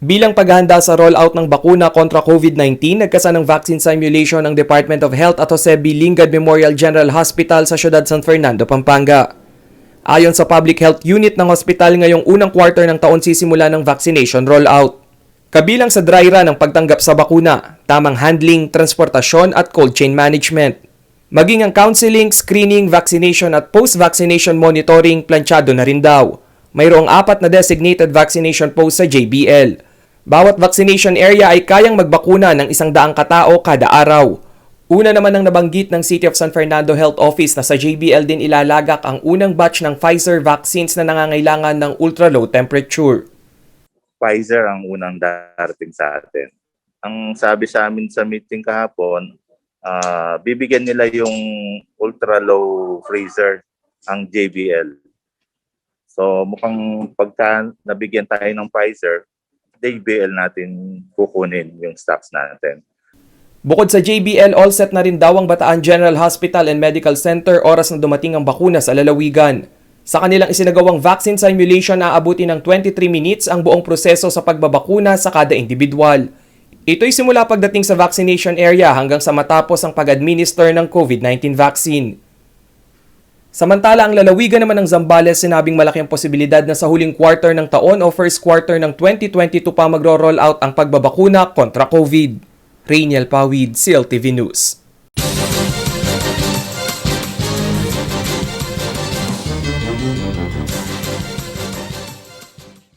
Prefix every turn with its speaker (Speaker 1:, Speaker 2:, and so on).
Speaker 1: Bilang paghahanda sa rollout ng bakuna kontra COVID-19, nagkasa ng vaccine simulation ng Department of Health at Jose B. Lingad Memorial General Hospital sa siyudad San Fernando, Pampanga. Ayon sa Public Health Unit ng hospital, ngayong unang quarter ng taon sisimula ng vaccination rollout. Kabilang sa dry run ang pagtanggap sa bakuna, tamang handling, transportasyon at cold chain management. Maging ang counseling, screening, vaccination at post-vaccination monitoring planchado na rin daw. Mayroong 4 na designated vaccination posts sa JBL. Bawat vaccination area ay kayang magbakuna ng 100 katao kada araw. Una naman ang nabanggit ng City of San Fernando Health Office na sa JBL din ilalagak ang unang batch ng Pfizer vaccines na nangangailangan ng ultra-low temperature.
Speaker 2: Pfizer ang unang darating sa atin. Ang sabi sa amin sa meeting kahapon, bibigyan nila yung ultra-low freezer, ang JBL. So mukhang pagka nabigyan tayo ng Pfizer, JBL natin kukunin yung stocks natin.
Speaker 1: Bukod sa JBL, all set na rin daw ang Bataan General Hospital and Medical Center oras na dumating ang bakuna sa lalawigan. Sa kanilang isinagawang vaccine simulation, aabuti ng 23 minutes ang buong proseso sa pagbabakuna sa kada individual. Ito'y simula pagdating sa vaccination area hanggang sa matapos ang pag-administer ng COVID-19 vaccine. Samantala, ang lalawigan naman ng Zambales sinabing malaki ang posibilidad na sa huling quarter ng taon o first quarter ng 2022 pa magro-roll out ang pagbabakuna kontra COVID. Rainiel Pawid, CLTV News.